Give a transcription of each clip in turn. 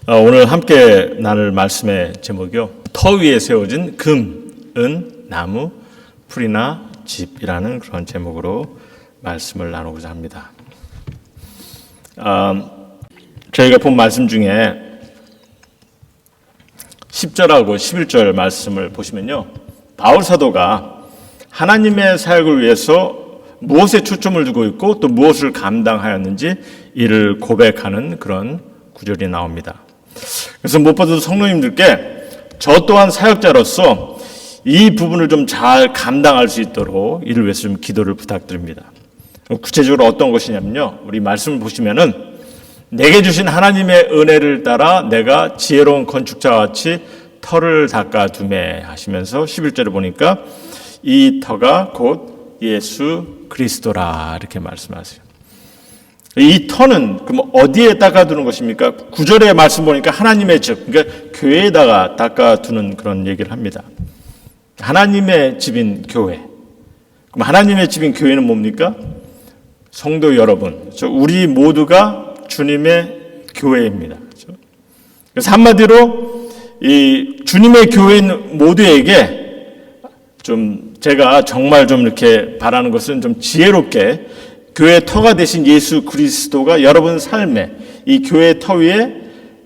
오늘 함께 나눌 말씀의 제목이요. 터 위에 세워진 금, 은, 나무, 풀이나 집이라는 그런 제목으로 말씀을 나누고자 합니다. 저희가 본 말씀 중에 10절하고 11절 말씀을 보시면요. 바울 사도가 하나님의 사역을 위해서 무엇에 초점을 두고 있고 또 무엇을 감당하였는지 이를 고백하는 그런 구절이 나옵니다. 그래서 무엇보다도 성도님들께 저 또한 사역자로서 이 부분을 좀 잘 감당할 수 있도록 이를 위해서 좀 기도를 부탁드립니다. 구체적으로 어떤 것이냐면요. 우리 말씀을 보시면은 내게 주신 하나님의 은혜를 따라 내가 지혜로운 건축자와 같이 터를 닦아두매 하시면서 11절에 보니까 이 터가 곧 예수 그리스도라 이렇게 말씀하세요. 이 터는 그럼 어디에 닦아두는 것입니까? 9절의 말씀 보니까 하나님의 집, 그러니까 교회에다가 닦아두는 그런 얘기를 합니다. 하나님의 집인 교회. 그럼 하나님의 집인 교회는 뭡니까? 성도 여러분, 우리 모두가 주님의 교회입니다. 그래서 한마디로 이 주님의 교회인 모두에게 좀 제가 정말 좀 이렇게 바라는 것은 좀 지혜롭게 교회의 터가 되신 예수 그리스도가 여러분 삶에 이 교회의 터 위에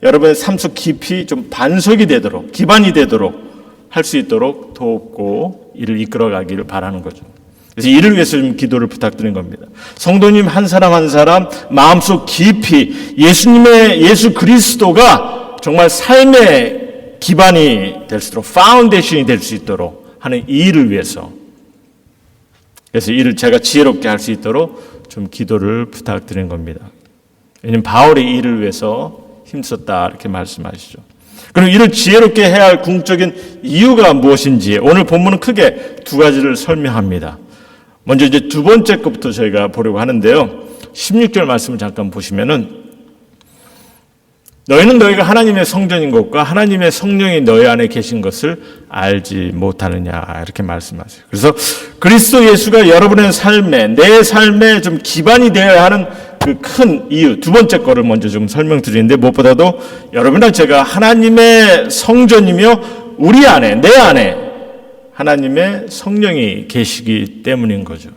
여러분의 삶 속 깊이 좀 반석이 되도록 기반이 되도록 할 수 있도록 돕고 이를 이끌어가기를 바라는 거죠. 그래서 이를 위해서 좀 기도를 부탁드린 겁니다. 성도님 한 사람 한 사람 마음속 깊이 예수 그리스도가 정말 삶의 기반이 될 수 있도록 파운데이션이 될 수 있도록 하는 이 일을 위해서 그래서 이를 제가 지혜롭게 할 수 있도록 좀 기도를 부탁드린 겁니다. 왜냐하면 바울이 이 일을 위해서 힘썼다 이렇게 말씀하시죠. 그럼 이를 지혜롭게 해야 할 궁극적인 이유가 무엇인지 오늘 본문은 크게 두 가지를 설명합니다. 먼저 이제 두 번째 것부터 저희가 보려고 하는데요. 16절 말씀을 잠깐 보시면은 너희는 너희가 하나님의 성전인 것과 하나님의 성령이 너희 안에 계신 것을 알지 못하느냐 이렇게 말씀하세요. 그래서 그리스도 예수가 여러분의 삶에 내 삶에 좀 기반이 되어야 하는 그 큰 이유 두 번째 거를 먼저 좀 설명드리는데 무엇보다도 여러분이나 제가 하나님의 성전이며 우리 안에 내 안에 하나님의 성령이 계시기 때문인 거죠.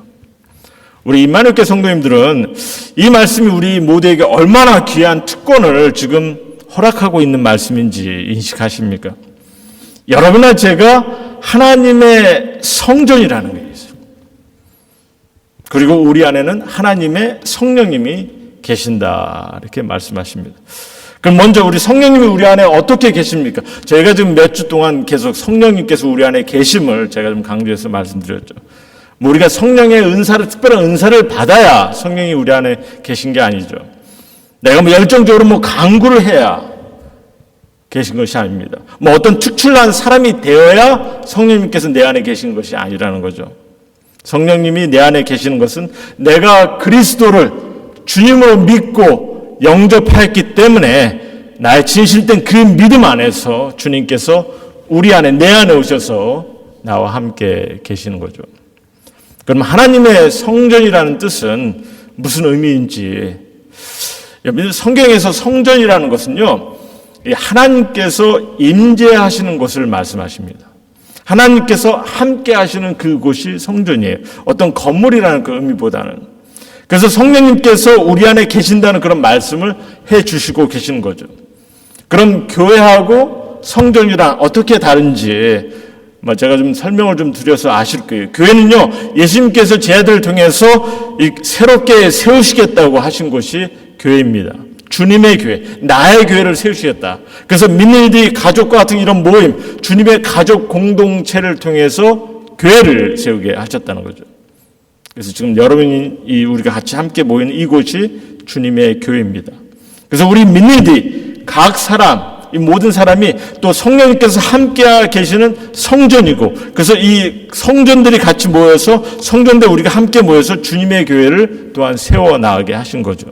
우리 임마누엘교회 성도님들은 이 말씀이 우리 모두에게 얼마나 귀한 특권을 지금 허락하고 있는 말씀인지 인식하십니까? 여러분과 제가 하나님의 성전이라는 게 있어요. 그리고 우리 안에는 하나님의 성령님이 계신다 이렇게 말씀하십니다. 그럼 먼저 우리 성령님이 우리 안에 어떻게 계십니까? 저희가 지금 몇 주 동안 계속 성령님께서 우리 안에 계심을 제가 좀 강조해서 말씀드렸죠. 우리가 성령의 은사를 특별한 은사를 받아야 성령이 우리 안에 계신 게 아니죠. 내가 열정적으로 강구를 해야 계신 것이 아닙니다. 어떤 특출난 사람이 되어야 성령님께서 내 안에 계신 것이 아니라는 거죠. 성령님이 내 안에 계시는 것은 내가 그리스도를 주님으로 믿고 영접하였기 때문에 나의 진실된 그 믿음 안에서 주님께서 우리 안에 내 안에 오셔서 나와 함께 계시는 거죠. 그럼 하나님의 성전이라는 뜻은 무슨 의미인지 성경에서 성전이라는 것은요 하나님께서 임재하시는 곳을 말씀하십니다. 하나님께서 함께 하시는 그곳이 성전이에요. 어떤 건물이라는 그 의미보다는. 그래서 성령님께서 우리 안에 계신다는 그런 말씀을 해주시고 계시는 거죠. 그럼 교회하고 성전이랑 어떻게 다른지 제가 좀 설명을 좀 드려서 아실 거예요. 교회는요, 예수님께서 제 아들을 통해서 새롭게 세우시겠다고 하신 곳이 교회입니다. 주님의 교회, 나의 교회를 세우시겠다. 그래서 믿는 이들이 가족과 같은 이런 모임, 주님의 가족 공동체를 통해서 교회를 세우게 하셨다는 거죠. 그래서 지금 여러분이 우리가 같이 함께 모이는 이곳이 주님의 교회입니다. 그래서 우리 믿는 이들이 각 사람, 이 모든 사람이 또 성령님께서 함께 계시는 성전이고 그래서 이 성전들이 같이 모여서 성전들 우리가 함께 모여서 주님의 교회를 또한 세워나가게 하신 거죠.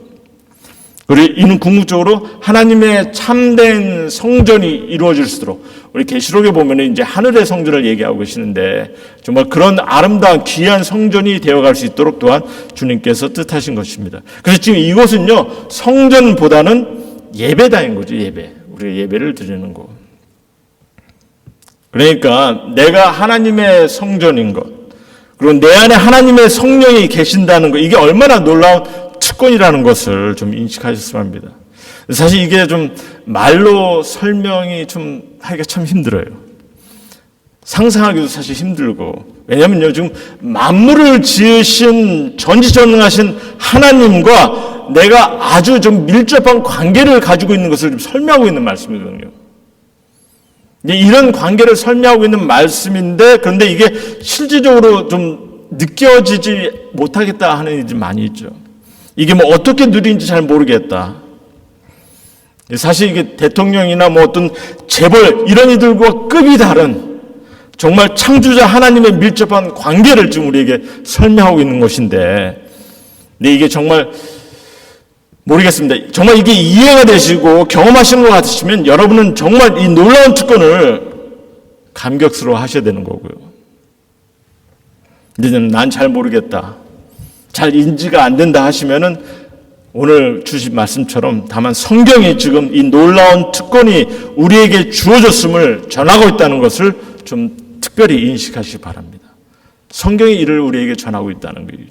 그리고 이는 궁극적으로 하나님의 참된 성전이 이루어질수록 우리 계시록에 보면 이제 하늘의 성전을 얘기하고 계시는데 정말 그런 아름다운 귀한 성전이 되어갈 수 있도록 또한 주님께서 뜻하신 것입니다. 그래서 지금 이곳은요 성전보다는 예배당인 거죠. 예배. 우리가 예배를 드리는 곳. 그러니까 내가 하나님의 성전인 것, 그리고 내 안에 하나님의 성령이 계신다는 것, 이게 얼마나 놀라운 특권이라는 것을 좀 인식하셨으면 합니다. 사실 이게 좀 말로 설명이 좀 하기가 참 힘들어요. 상상하기도 사실 힘들고. 왜냐면요, 지금 만물을 지으신 전지전능하신 하나님과 내가 아주 좀 밀접한 관계를 가지고 있는 것을 좀 설명하고 있는 말씀이거든요. 이런 관계를 설명하고 있는 말씀인데, 그런데 이게 실질적으로 좀 느껴지지 못하겠다 하는 일이 많이 있죠. 이게 뭐 어떻게 누리는지 잘 모르겠다. 사실 이게 대통령이나 뭐 어떤 재벌 이런 이들과 급이 다른 정말 창조자 하나님의 밀접한 관계를 지금 우리에게 설명하고 있는 것인데, 근데 이게 정말 모르겠습니다. 정말 이게 이해가 되시고 경험하시는 것 같으시면 여러분은 정말 이 놀라운 특권을 감격스러워 하셔야 되는 거고요. 근데 난 잘 모르겠다, 잘 인지가 안 된다 하시면은 오늘 주신 말씀처럼 다만 성경이 지금 이 놀라운 특권이 우리에게 주어졌음을 전하고 있다는 것을 좀 특별히 인식하시기 바랍니다. 성경이 이를 우리에게 전하고 있다는 거예요.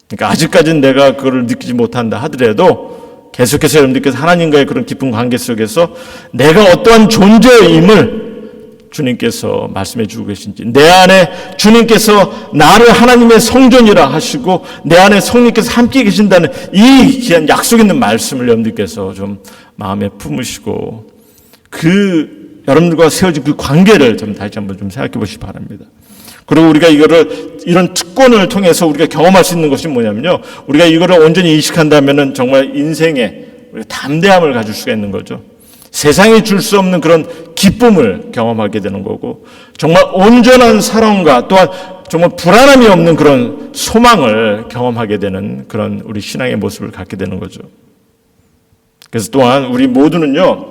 그러니까 아직까지는 내가 그걸 느끼지 못한다 하더라도 계속해서 여러분들께서 하나님과의 그런 깊은 관계 속에서 내가 어떠한 존재임을 주님께서 말씀해 주고 계신지, 내 안에 주님께서 나를 하나님의 성전이라 하시고 내 안에 성령께서 함께 계신다는 이 귀한 약속 있는 말씀을 여러분들께서 좀 마음에 품으시고 여러분들과 세워진 그 관계를 좀 다시 한번 좀 생각해 보시기 바랍니다. 그리고 우리가 이런 특권을 통해서 우리가 경험할 수 있는 것이 뭐냐면요, 우리가 이거를 온전히 인식한다면은 정말 인생에 담대함을 가질 수가 있는 거죠. 세상이 줄 수 없는 그런 기쁨을 경험하게 되는 거고, 정말 온전한 사랑과 또한 정말 불안함이 없는 그런 소망을 경험하게 되는 그런 우리 신앙의 모습을 갖게 되는 거죠. 그래서 또한 우리 모두는요,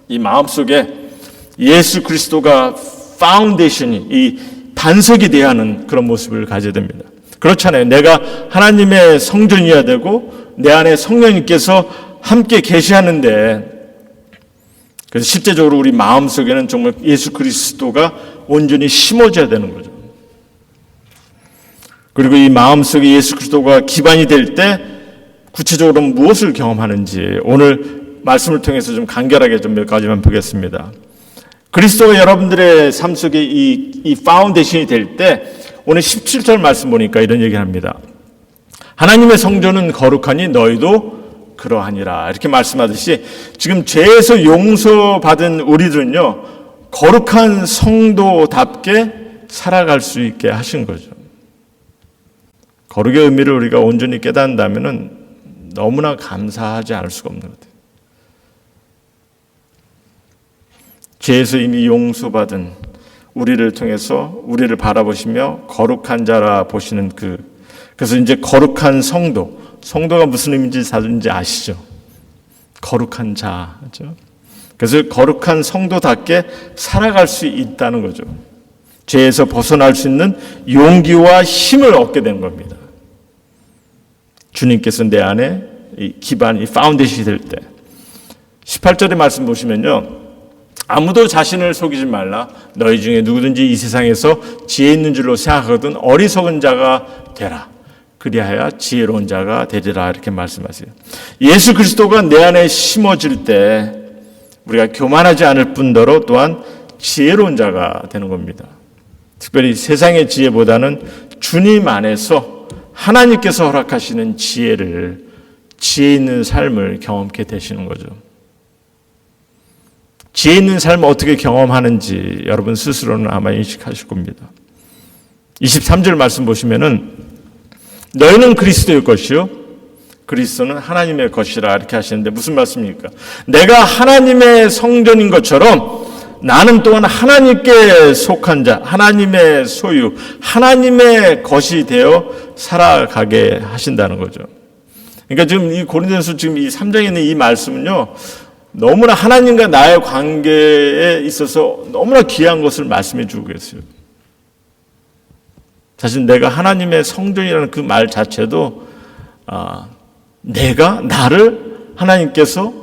이 마음속에 예수 그리스도가 파운데이션이, 이 반석이 되어야 하는 그런 모습을 가져야 됩니다. 그렇잖아요. 내가 하나님의 성전이어야 되고 내 안에 성령님께서 함께 계시하는데, 그래서 실제적으로 우리 마음속에는 정말 예수 그리스도가 온전히 심어져야 되는 거죠. 그리고 이 마음속에 예수 그리스도가 기반이 될 때 구체적으로 무엇을 경험하는지 오늘 말씀을 통해서 좀 간결하게 좀 몇 가지만 보겠습니다. 그리스도가 여러분들의 삶 속에 이 파운데이션이 될 때 오늘 17절 말씀 보니까 이런 얘기를 합니다. 하나님의 성전은 거룩하니 너희도 그러하니라. 이렇게 말씀하듯이 지금 죄에서 용서받은 우리들은요, 거룩한 성도답게 살아갈 수 있게 하신 거죠. 거룩의 의미를 우리가 온전히 깨닫는다면 너무나 감사하지 않을 수가 없는 것 같아요. 죄에서 이미 용서받은 우리를 통해서 우리를 바라보시며 거룩한 자라 보시는 그래서 이제 거룩한 성도가 무슨 의미인지 다들 아시죠? 거룩한 자죠. 그래서 거룩한 성도답게 살아갈 수 있다는 거죠. 죄에서 벗어날 수 있는 용기와 힘을 얻게 된 겁니다. 주님께서 내 안에 이 기반, 이 파운데이션이 될 때. 18절의 말씀 보시면요, 아무도 자신을 속이지 말라. 너희 중에 누구든지 이 세상에서 지혜 있는 줄로 생각하거든 어리석은 자가 되라. 그리하여 지혜로운 자가 되리라. 이렇게 말씀하세요. 예수 그리스도가 내 안에 심어질 때 우리가 교만하지 않을 뿐더러 또한 지혜로운 자가 되는 겁니다. 특별히 세상의 지혜보다는 주님 안에서 하나님께서 허락하시는 지혜 있는 삶을 경험케 되시는 거죠. 지혜 있는 삶을 어떻게 경험하는지 여러분 스스로는 아마 인식하실 겁니다. 23절 말씀 보시면은 너희는 그리스도의 것이요 그리스도는 하나님의 것이라 이렇게 하시는데 무슨 말씀입니까? 내가 하나님의 성전인 것처럼 나는 또한 하나님께 속한 자, 하나님의 소유, 하나님의 것이 되어 살아가게 하신다는 거죠. 그러니까 지금 이 고린도전서 지금 이 3장에 있는 이 말씀은요, 너무나 하나님과 나의 관계에 있어서 너무나 귀한 것을 말씀해 주고 계세요. 사실 내가 하나님의 성전이라는 그 말 자체도 나를 하나님께서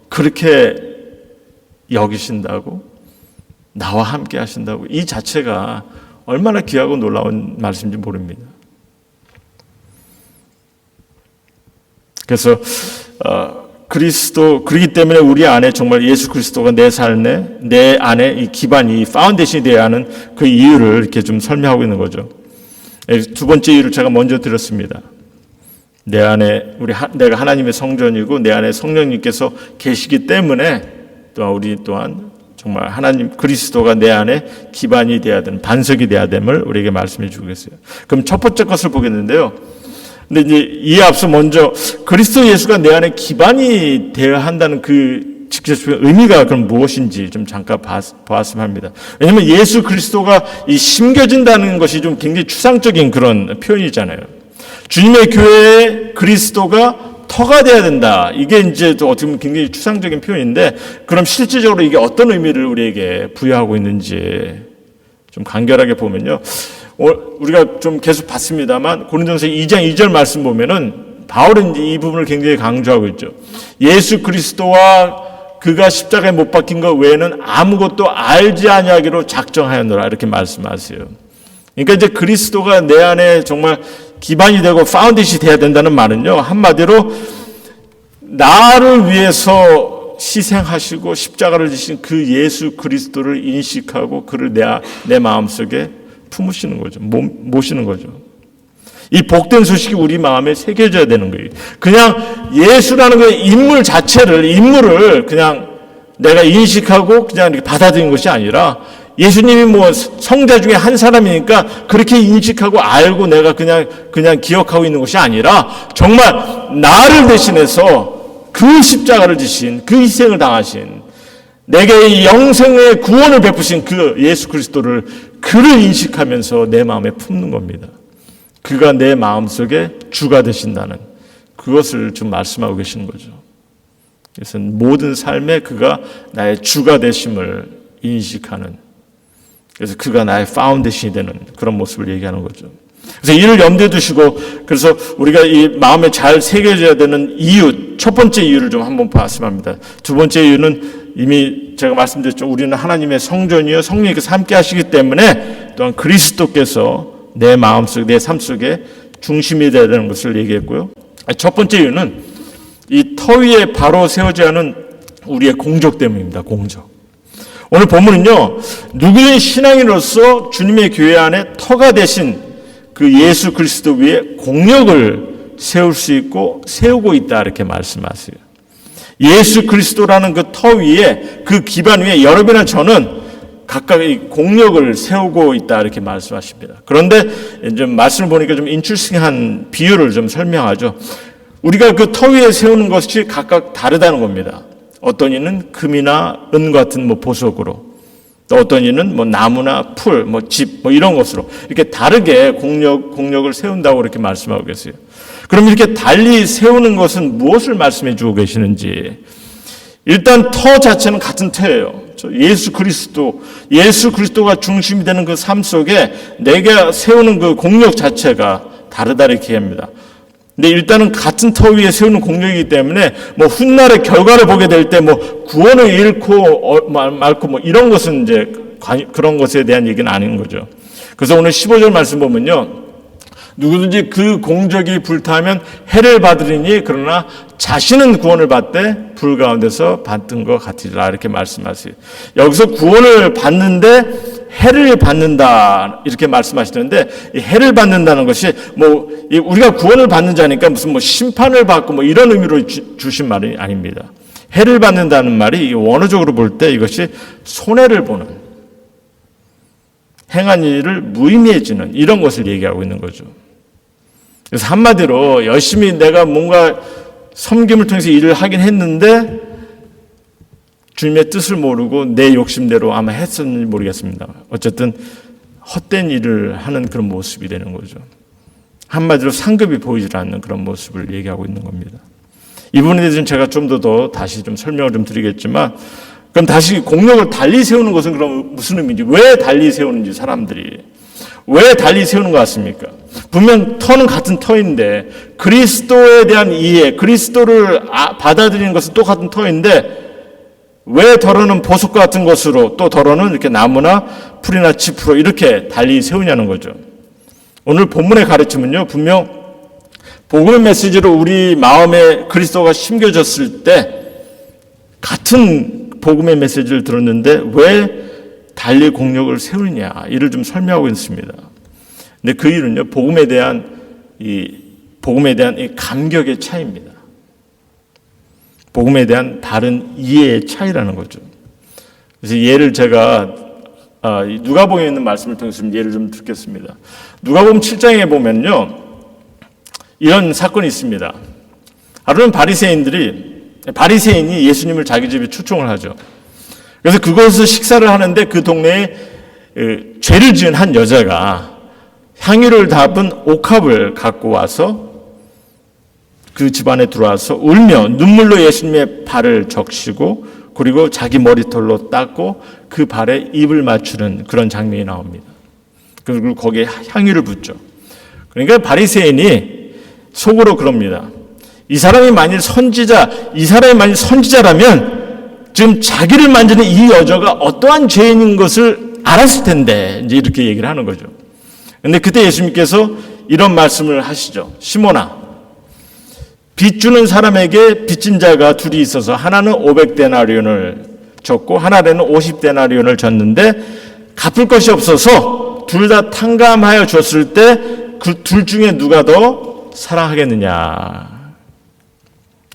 그렇게 여기신다고, 나와 함께 하신다고, 이 자체가 얼마나 귀하고 놀라운 말씀인지 모릅니다. 그래서 그렇기 때문에 우리 안에 정말 예수 그리스도가 내 삶에, 내 안에 이 기반이, 파운데이션이 되어야 하는 그 이유를 이렇게 좀 설명하고 있는 거죠. 두 번째 이유를 제가 먼저 드렸습니다. 내 안에 내가 하나님의 성전이고 내 안에 성령님께서 계시기 때문에 또한 우리 또한 정말 하나님 그리스도가 내 안에 기반이 되어야 되는, 반석이 되어야 됨을 우리에게 말씀해 주고 계세요. 그럼 첫 번째 것을 보겠는데요. 근데 이제 이에 앞서 먼저 그리스도 예수가 내 안에 기반이 되어야 한다는 그 직접적인 의미가 그럼 무엇인지 좀 잠깐 보았으면 합니다. 왜냐하면 예수 그리스도가 이 심겨진다는 것이 좀 굉장히 추상적인 그런 표현이잖아요. 주님의 교회에 그리스도가 터가 돼야 된다. 이게 이제 어떻게 보면 굉장히 추상적인 표현인데, 그럼 실질적으로 이게 어떤 의미를 우리에게 부여하고 있는지 좀 간결하게 보면요. 우리가 좀 계속 봤습니다만 고린도전서 2장 2절 말씀 보면은 바울은 이 부분을 굉장히 강조하고 있죠. 예수 그리스도와 그가 십자가에 못 박힌 것 외에는 아무것도 알지 아니하기로 작정하였노라, 이렇게 말씀하세요. 그러니까 이제 그리스도가 내 안에 정말 기반이 되고 파운데이션이 돼야 된다는 말은요, 한마디로 나를 위해서 희생하시고 십자가를 지신 그 예수 그리스도를 인식하고 그를 내 마음속에 품으시는 거죠. 모시는 거죠. 이 복된 소식이 우리 마음에 새겨져야 되는 거예요. 그냥 예수라는 그 인물을 그냥 내가 인식하고 그냥 이렇게 받아들이는 것이 아니라, 예수님이 뭐 성자 중에 한 사람이니까 그렇게 인식하고 알고 내가 그냥 기억하고 있는 것이 아니라, 정말 나를 대신해서 그 십자가를 지신, 그 희생을 당하신, 내게 영생의 구원을 베푸신 그 예수 그리스도를, 그를 인식하면서 내 마음에 품는 겁니다. 그가 내 마음속에 주가 되신다는 그것을 좀 말씀하고 계시는 거죠. 그래서 모든 삶에 그가 나의 주가 되심을 인식하는, 그래서 그가 나의 파운데이션이 되는 그런 모습을 얘기하는 거죠. 그래서 이를 염두에 두시고, 그래서 우리가 이 마음에 잘 새겨져야 되는 이유, 첫 번째 이유를 좀 한번 봤으면 합니다. 두 번째 이유는 이미 제가 말씀드렸죠. 우리는 하나님의 성전이요 성령님께서 함께 하시기 때문에 또한 그리스도께서 내 마음속, 내 삶 속에 중심이 되어야 되는 것을 얘기했고요. 첫 번째 이유는 이 터 위에 바로 세워져야 하는 우리의 공적 때문입니다. 공적. 오늘 본문은요, 누구든 신앙인으로서 주님의 교회 안에 터가 되신 그 예수 그리스도 위에 공력을 세울 수 있고 세우고 있다, 이렇게 말씀하세요. 예수 그리스도라는 그 터 위에, 그 기반 위에 여러분이나 저는 각각 공력을 세우고 있다, 이렇게 말씀하십니다. 그런데 좀 말씀을 보니까 좀 인출싱한 비유를 좀 설명하죠. 우리가 그 터 위에 세우는 것이 각각 다르다는 겁니다. 어떤 이는 금이나 은 같은 보석으로, 또 어떤 이는 나무나 풀, 집, 이런 것으로 이렇게 다르게 공력을 세운다고 이렇게 말씀하고 계세요. 그럼 이렇게 달리 세우는 것은 무엇을 말씀해 주고 계시는지, 일단 터 자체는 같은 터예요. 예수 그리스도가 중심이 되는 그 삶 속에 내가 세우는 그 공력 자체가 다르다, 이렇게 합니다. 근데 일단은 같은 터 위에 세우는 공력이기 때문에 훗날의 결과를 보게 될 때 구원을 잃고 말고 이런 것은 이제 그런 것에 대한 얘기는 아닌 거죠. 그래서 오늘 15절 말씀 보면요, 누구든지 그 공적이 불타면 해를 받으리니 그러나 자신은 구원을 받되 불 가운데서 받은 것 같으리라, 이렇게 말씀하세요. 여기서 구원을 받는데 해를 받는다, 이렇게 말씀하시는데, 이 해를 받는다는 것이 우리가 구원을 받는 자니까 무슨 심판을 받고 이런 의미로 주신 말이 아닙니다. 해를 받는다는 말이 원어적으로 볼 때 이것이 손해를 보는, 행한 일을 무의미해지는 이런 것을 얘기하고 있는 거죠. 그래서 한마디로 열심히 내가 뭔가 섬김을 통해서 일을 하긴 했는데 주님의 뜻을 모르고 내 욕심대로 아마 했었는지 모르겠습니다. 어쨌든 헛된 일을 하는 그런 모습이 되는 거죠. 한마디로 상급이 보이질 않는 그런 모습을 얘기하고 있는 겁니다. 이 부분에 대해서는 제가 좀 더 다시 좀 설명을 좀 드리겠지만, 그럼 다시 공력을 달리 세우는 것은 그럼 무슨 의미인지, 왜 달리 세우는지, 사람들이 왜 달리 세우는 것 같습니까? 분명 터는 같은 터인데, 그리스도에 대한 이해, 그리스도를 받아들이는 것은 똑같은 터인데, 왜 더러는 보석 같은 것으로 또 더러는 이렇게 나무나 풀이나 짚으로 이렇게 달리 세우냐는 거죠. 오늘 본문의 가르침은요, 분명 복음의 메시지로 우리 마음에 그리스도가 심겨졌을 때 같은 복음의 메시지를 들었는데 왜 달리 공력을 세우느냐, 이를 좀 설명하고 있습니다. 근데 그 이유는요, 복음에 대한 이 감격의 차이입니다. 복음에 대한 바른 이해의 차이라는 거죠. 그래서 예를 제가 누가복음에 있는 말씀을 통해서 예를 좀 듣겠습니다. 누가복음 7장에 보면요, 이런 사건이 있습니다. 하루는 바리새인이 예수님을 자기 집에 초청을 하죠. 그래서 그곳에서 식사를 하는데 그 동네에 죄를 지은 한 여자가 향유를 담은 옥합을 갖고 와서 그 집안에 들어와서 울며 눈물로 예수님의 발을 적시고 그리고 자기 머리털로 닦고 그 발에 입을 맞추는 그런 장면이 나옵니다. 그리고 거기에 향유를 붓죠. 그러니까 바리새인이 속으로 그럽니다. 이 사람이 만일 선지자라면 지금 자기를 만지는 이 여자가 어떠한 죄인인 것을 알았을 텐데, 이제 이렇게 얘기를 하는 거죠. 근데 그때 예수님께서 이런 말씀을 하시죠. 시몬아, 빚 주는 사람에게 빚진 자가 둘이 있어서 하나는 500데나리온을 줬고 하나는 50데나리온을 줬는데 갚을 것이 없어서 둘 다 탕감하여 줬을 때 그 둘 중에 누가 더 사랑하겠느냐.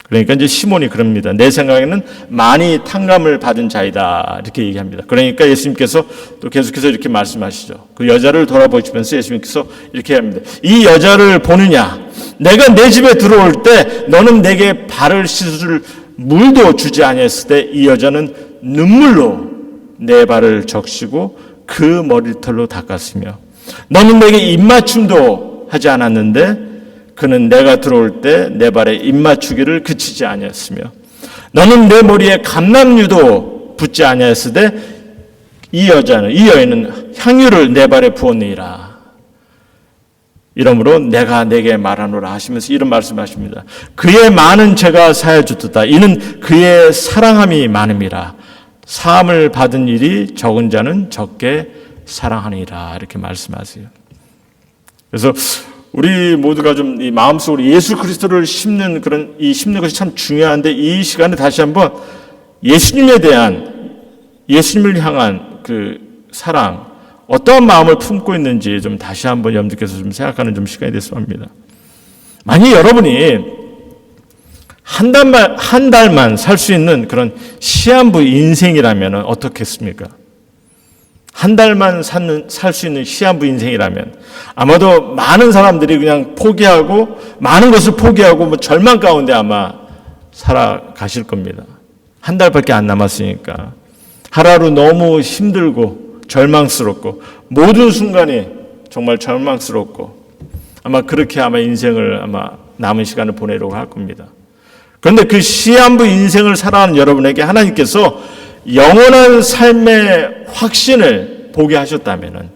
그러니까 이제 시몬이 그럽니다. 내 생각에는 많이 탕감을 받은 자이다, 이렇게 얘기합니다. 그러니까 예수님께서 또 계속해서 이렇게 말씀하시죠. 그 여자를 돌아보시면서 예수님께서 이렇게 합니다. 이 여자를 보느냐? 내가 내 집에 들어올 때 너는 내게 발을 씻을 물도 주지 아니했을 때 이 여자는 눈물로 내 발을 적시고 그 머리털로 닦았으며 너는 내게 입맞춤도 하지 않았는데 그는 내가 들어올 때 내 발에 입맞추기를 그치지 아니했으며 너는 내 머리에 감람유도 붓지 아니했을 때 이 여인은 향유를 내 발에 부었느니라. 이러므로 내가 내게 말하노라 하시면서 이런 말씀하십니다. 그의 많은 죄가 사하여졌도다. 이는 그의 사랑함이 많음이라. 사함을 받은 일이 적은 자는 적게 사랑하니라. 이렇게 말씀하세요. 그래서 우리 모두가 좀 이 마음속으로 예수 그리스도를 심는 것이 참 중요한데, 이 시간에 다시 한번 예수님을 향한 그 사랑, 어떠한 마음을 품고 있는지 좀 다시 한번 여러분들께서 좀 생각하는 좀 시간이 됐으면 합니다. 만약 여러분이 한 달만 살 수 있는 그런 시한부 인생이라면 어떻겠습니까? 한 달만 살 수 있는 시한부 인생이라면 아마도 많은 사람들이 그냥 많은 것을 포기하고 절망 가운데 아마 살아가실 겁니다. 한 달밖에 안 남았으니까 하루하루 너무 힘들고 절망스럽고 모든 순간이 정말 절망스럽고 아마 그렇게 인생을 남은 시간을 보내려고 할 겁니다. 그런데 그 시한부 인생을 살아가는 여러분에게 하나님께서 영원한 삶의 확신을 보게 하셨다면은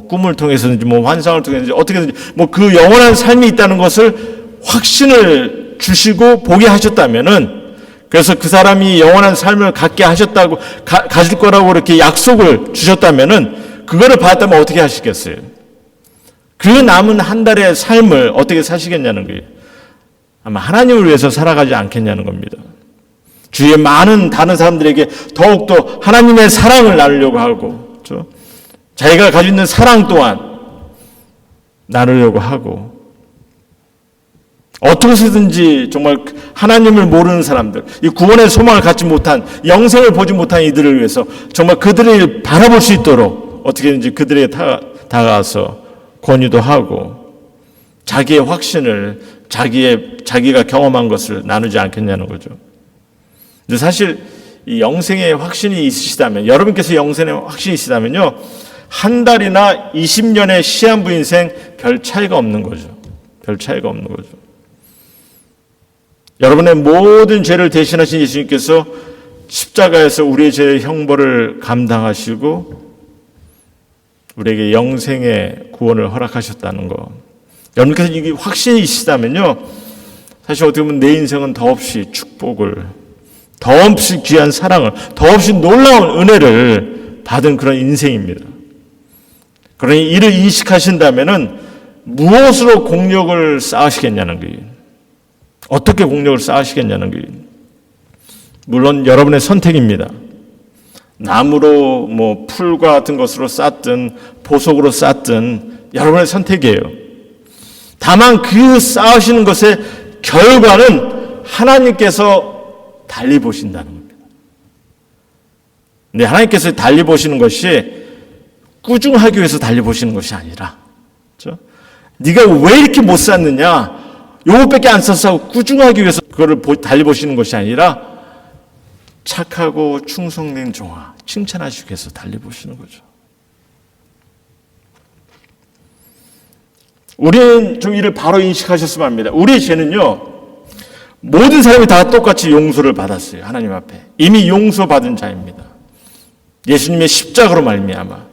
꿈을 통해서든지 환상을 통해서든지 어떻게든지 그 영원한 삶이 있다는 것을 확신을 주시고 보게 하셨다면은, 그래서 그 사람이 영원한 삶을 갖게 하셨다고 가질 거라고 이렇게 약속을 주셨다면은 그거를 받았다면 어떻게 하시겠어요? 그 남은 한 달의 삶을 어떻게 사시겠냐는 거예요. 아마 하나님을 위해서 살아가지 않겠냐는 겁니다. 주위에 많은 다른 사람들에게 더욱더 하나님의 사랑을 나누려고 하고, 그렇죠? 자기가 가지고 있는 사랑 또한 나누려고 하고, 어떻게 해서든지 정말 하나님을 모르는 사람들, 이 구원의 소망을 갖지 못한, 영생을 보지 못한 이들을 위해서 정말 그들을 바라볼 수 있도록 어떻게든지 그들에게 다가가서 권유도 하고 자기의 확신을, 자기가 경험한 것을 나누지 않겠냐는 거죠. 근데 사실 이 영생의 확신이 있으시다면, 여러분께서 영생의 확신이 있으시다면요, 한 달이나 20년의 시한부 인생 별 차이가 없는 거죠. 별 차이가 없는 거죠. 여러분의 모든 죄를 대신하신 예수님께서 십자가에서 우리의 죄의 형벌을 감당하시고 우리에게 영생의 구원을 허락하셨다는 거. 여러분께서 이게 확신이 있으시다면요, 사실 어떻게 보면 내 인생은 더없이 축복을, 더없이 귀한 사랑을, 더없이 놀라운 은혜를 받은 그런 인생입니다. 그러니 이를 인식하신다면은 무엇으로 공력을 쌓으시겠냐는 거예요. 어떻게 공력을 쌓으시겠냐는 거예요. 물론 여러분의 선택입니다. 나무로 풀과 같은 것으로 쌓든 보석으로 쌓든 여러분의 선택이에요. 다만 그 쌓으시는 것의 결과는 하나님께서 달리 보신다는 겁니다. 근데 하나님께서 달리 보시는 것이 꾸중하기 위해서 달리 보시는 것이 아니라, 그렇죠? 네가 왜 이렇게 못 쌓느냐? 요것밖에 안 썼어. 꾸중하기 위해서 그거를 달리 보시는 것이 아니라 착하고 충성된 종아, 칭찬하시기 위해서 달리 보시는 거죠. 우리는 좀 이를 바로 인식하셨으면 합니다. 우리의 죄는요, 모든 사람이 다 똑같이 용서를 받았어요. 하나님 앞에. 이미 용서받은 자입니다. 예수님의 십자가로 말미암아.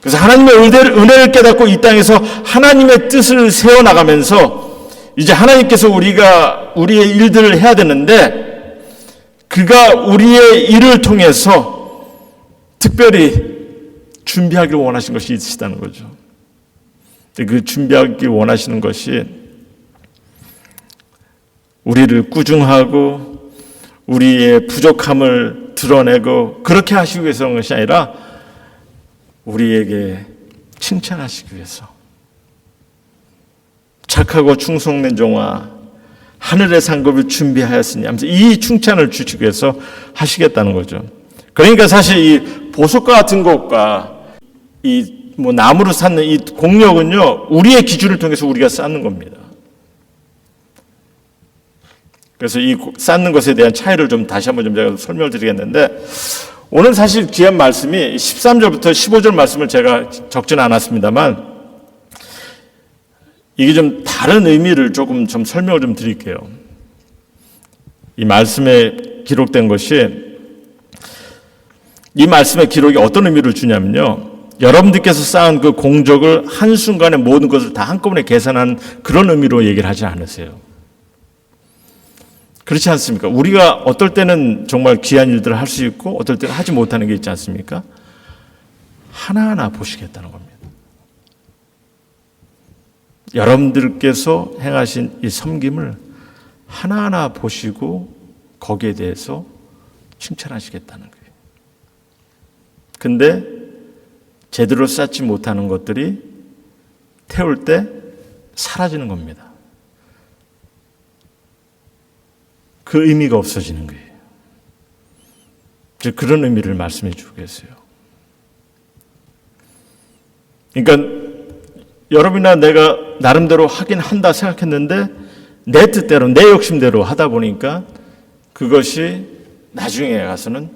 그래서 하나님의 은혜를 깨닫고 이 땅에서 하나님의 뜻을 세워나가면서 이제 하나님께서 우리의 일들을 해야 되는데 그가 우리의 일을 통해서 특별히 준비하기를 원하신 것이 있으시다는 거죠. 그 준비하기를 원하시는 것이 우리를 꾸중하고 우리의 부족함을 드러내고 그렇게 하시기 위해서 그런 것이 아니라 우리에게 칭찬하시기 위해서 착하고 충성된 종아 하늘의 상급을 준비하였으니 하면서 이 칭찬을 주시기 위해서 하시겠다는 거죠. 그러니까 사실 이 보석과 같은 것과 이 나무로 쌓는 이 공력은요, 우리의 기준을 통해서 우리가 쌓는 겁니다. 그래서 이 쌓는 것에 대한 차이를 좀 다시 한번 좀 제가 설명을 드리겠는데, 오늘 사실 귀한 말씀이 13절부터 15절 말씀을 제가 적지는 않았습니다만 이게 좀 다른 의미를 조금 좀 설명을 좀 드릴게요. 이 말씀에 기록된 것이, 이 말씀의 기록이 어떤 의미를 주냐면요, 여러분들께서 쌓은 그 공적을 한순간에 모든 것을 다 한꺼번에 계산한 그런 의미로 얘기를 하지 않으세요. 그렇지 않습니까? 우리가 어떨 때는 정말 귀한 일들을 할 수 있고 어떨 때는 하지 못하는 게 있지 않습니까? 하나하나 보시겠다는 겁니다. 여러분들께서 행하신 이 섬김을 하나하나 보시고 거기에 대해서 칭찬하시겠다는 거예요. 근데 제대로 쌓지 못하는 것들이 태울 때 사라지는 겁니다. 그 의미가 없어지는 거예요. 즉 그런 의미를 말씀해 주고 계세요. 그러니까 여러분이나 내가 나름대로 하긴 한다 생각했는데 내 뜻대로 내 욕심대로 하다 보니까 그것이 나중에 가서는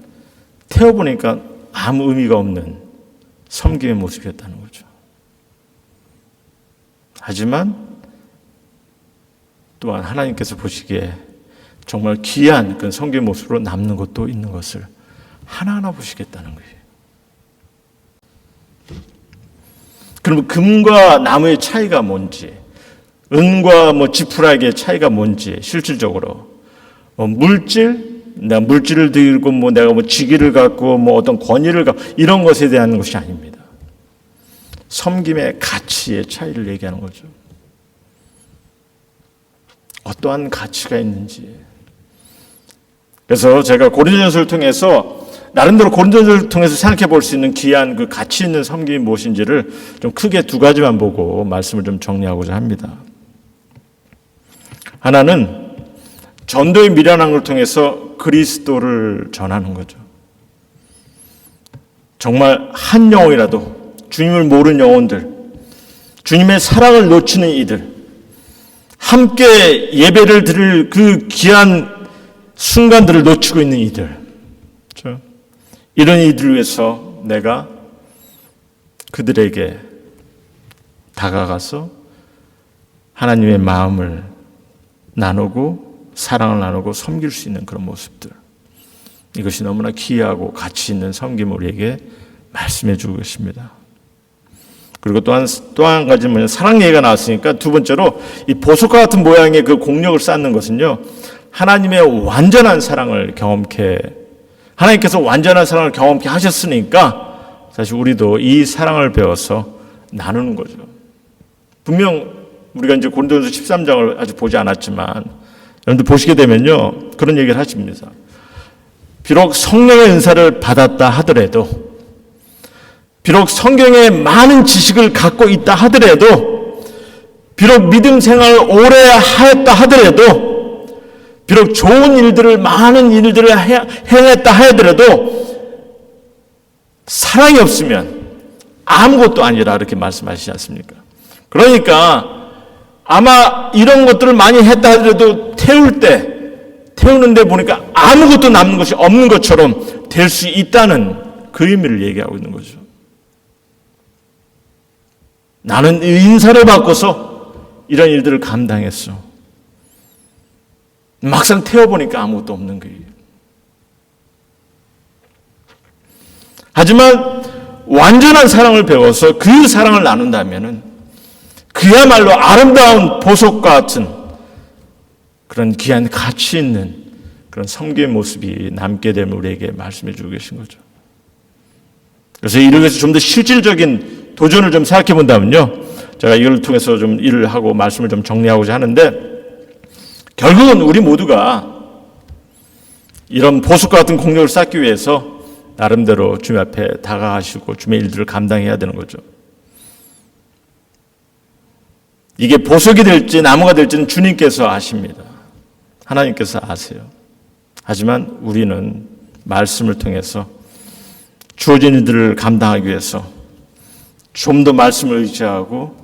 태워보니까 아무 의미가 없는 섬김의 모습이었다는 거죠. 하지만 또한 하나님께서 보시기에 정말 귀한 그 섬김의 모습으로 남는 것도 있는 것을 하나하나 보시겠다는 거예요. 그럼 금과 나무의 차이가 뭔지, 은과 지푸라기의 차이가 뭔지, 실질적으로 내가 물질을 들고 내가 직위를 갖고 어떤 권위를 갖고 이런 것에 대한 것이 아닙니다. 섬김의 가치의 차이를 얘기하는 거죠. 어떠한 가치가 있는지. 그래서 제가 고린도전서를 통해서 나름대로 고린도전서를 통해서 생각해 볼 수 있는 귀한 그 가치 있는 섬김이 무엇인지를 좀 크게 두 가지만 보고 말씀을 좀 정리하고자 합니다. 하나는 전도의 미련한 걸 통해서 그리스도를 전하는 거죠. 정말 한 영혼이라도 주님을 모르는 영혼들, 주님의 사랑을 놓치는 이들, 함께 예배를 드릴 그 귀한 순간들을 놓치고 있는 이들, 그렇죠? 이런 이들을 위해서 내가 그들에게 다가가서 하나님의 마음을 나누고 사랑을 나누고 섬길 수 있는 그런 모습들, 이것이 너무나 귀하고 가치 있는 섬김을 우리에게 말씀해 주고 계십니다. 그리고 또 한 가지는 사랑 얘기가 나왔으니까 두 번째로 이 보석과 같은 모양의 그 공력을 쌓는 것은요, 하나님의 완전한 사랑을 하나님께서 완전한 사랑을 경험케 하셨으니까 사실 우리도 이 사랑을 배워서 나누는 거죠. 분명 우리가 이제 고린도전서 13장을 아직 보지 않았지만 여러분들 보시게 되면요, 그런 얘기를 하십니다. 비록 성령의 은사를 받았다 하더라도, 비록 성경에 많은 지식을 갖고 있다 하더라도, 비록 믿음 생활을 오래 하였다 하더라도, 비록 좋은 많은 일들을 행했다 하더라도 사랑이 없으면 아무것도 아니라 이렇게 말씀하시지 않습니까? 그러니까 아마 이런 것들을 많이 했다 하더라도 태우는데 보니까 아무것도 남는 것이 없는 것처럼 될 수 있다는 그 의미를 얘기하고 있는 거죠. 나는 인사를 받고서 이런 일들을 감당했어. 막상 태워보니까 아무것도 없는 거예요. 하지만 완전한 사랑을 배워서 그 사랑을 나눈다면 그야말로 아름다운 보석과 같은 그런 귀한 가치 있는 그런 섬기의 모습이 남게 됨을 우리에게 말씀해 주고 계신 거죠. 그래서 이를 위해서 좀 더 실질적인 도전을 좀 생각해 본다면요, 제가 이걸 통해서 좀 일을 하고 말씀을 좀 정리하고자 하는데, 결국은 우리 모두가 이런 보석과 같은 공력을 쌓기 위해서 나름대로 주님 앞에 다가가시고 주님의 일들을 감당해야 되는 거죠. 이게 보석이 될지 나무가 될지는 주님께서 아십니다. 하나님께서 아세요. 하지만 우리는 말씀을 통해서 주어진 일들을 감당하기 위해서 좀 더 말씀을 의지하고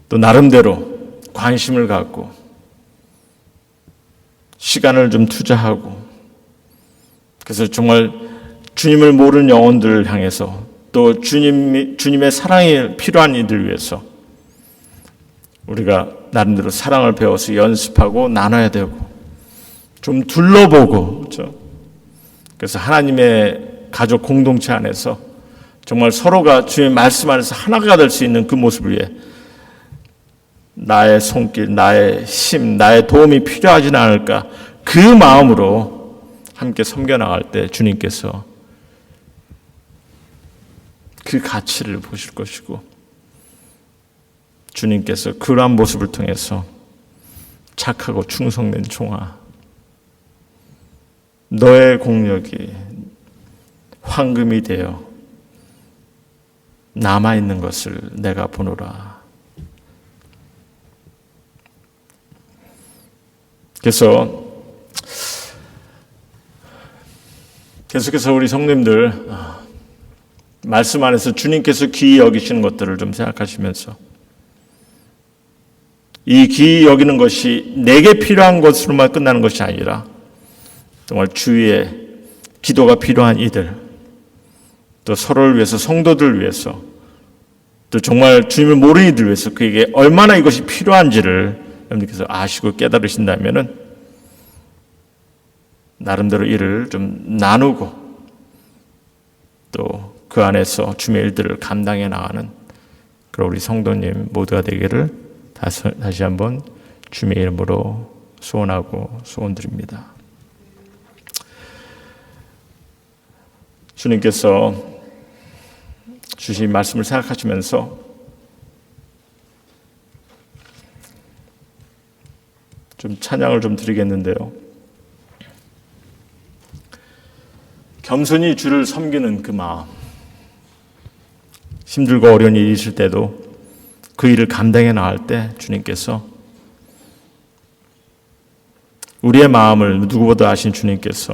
또 나름대로 관심을 갖고 시간을 좀 투자하고, 그래서 정말 주님을 모르는 영혼들을 향해서 또 주님의 사랑이 필요한 이들 위해서 우리가 나름대로 사랑을 배워서 연습하고 나눠야 되고 좀 둘러보고, 그렇죠? 그래서 하나님의 가족 공동체 안에서 정말 서로가 주님의 말씀 안에서 하나가 될 수 있는 그 모습을 위해 나의 손길, 나의 힘, 나의 도움이 필요하지는 않을까, 그 마음으로 함께 섬겨나갈 때 주님께서 그 가치를 보실 것이고, 주님께서 그러한 모습을 통해서 착하고 충성된 종아, 너의 공력이 황금이 되어 남아있는 것을 내가 보노라. 그래서 계속해서 우리 성도님들 말씀 안에서 주님께서 귀히 여기시는 것들을 좀 생각하시면서, 이 귀히 여기는 것이 내게 필요한 것으로만 끝나는 것이 아니라 정말 주위에 기도가 필요한 이들, 또 서로를 위해서, 성도들을 위해서, 또 정말 주님을 모르는 이들 위해서 그에게 얼마나 이것이 필요한지를 여러분께서 아시고 깨달으신다면은 나름대로 이를 좀 나누고 또 그 안에서 주님의 일들을 감당해 나가는 그런 우리 성도님 모두가 되기를 다시 한번 주님의 이름으로 소원하고 소원드립니다. 주님께서 주신 말씀을 생각하시면서 좀 찬양을 좀 드리겠는데요. 겸손히 주를 섬기는 그 마음, 힘들고 어려운 일이 있을 때도 그 일을 감당해 나갈 때 주님께서, 우리의 마음을 누구보다 아신 주님께서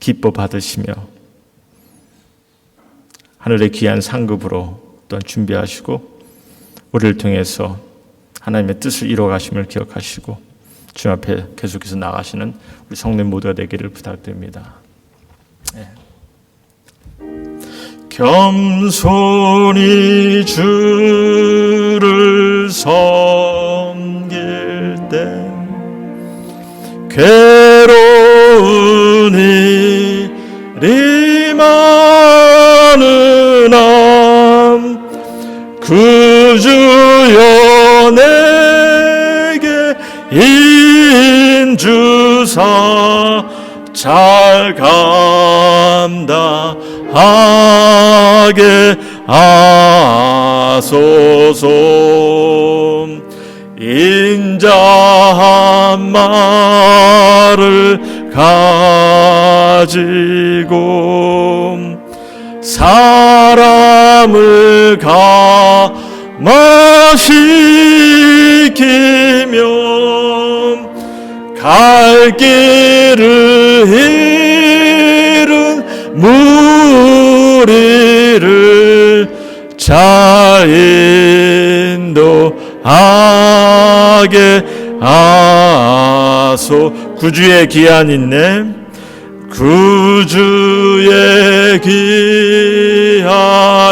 기뻐 받으시며 하늘의 귀한 상급으로 또한 준비하시고 우리를 통해서 하나님의 뜻을 이루어 가심을 기억하시고 주님 앞에 계속해서 나가시는 우리 성도님 모두가 되기를 부탁드립니다. 네. 겸손히 주를 섬길 때 괴로운 일이 많으나 그 주여 내게 인주사 잘 감당하게 하소서. 인자한 말을 가지고 사람을 감화시키며 갈 길을 잃은 무리를 잘 인도하게 하소. 구주의 기한 있네. 구주의 귀한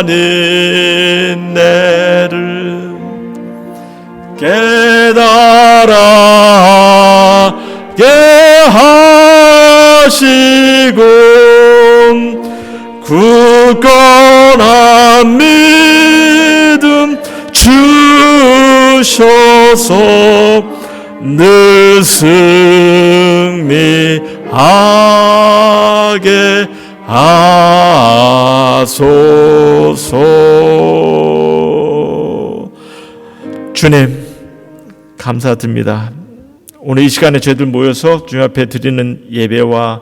인내를 깨달아게 하시고 굳건한 믿음 주셔서 늘 승리하게 하소서. 주님 감사드립니다. 오늘 이 시간에 저희들 모여서 주님 앞에 드리는 예배와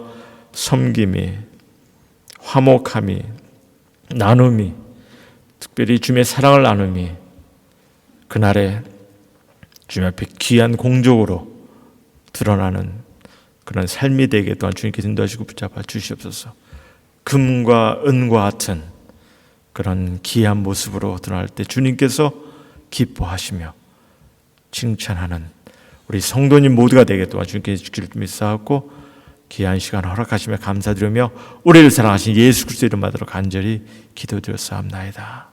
섬김이, 화목함이, 나눔이, 특별히 주님의 사랑을 나눔이 그날에 주님 앞에 귀한 공적으로 드러나는 그런 삶이 되게 또한 주님께서 인도하시고 붙잡아 주시옵소서. 금과 은과 같은 그런 귀한 모습으로 드러날 때 주님께서 기뻐하시며 칭찬하는 우리 성도님 모두가 되게 또한 주님께서 주기를 믿사옵고 귀한 시간 허락하시며 감사드리며 우리를 사랑하신 예수 그리스도의 이름 받들어 간절히 기도드렸사옵나이다.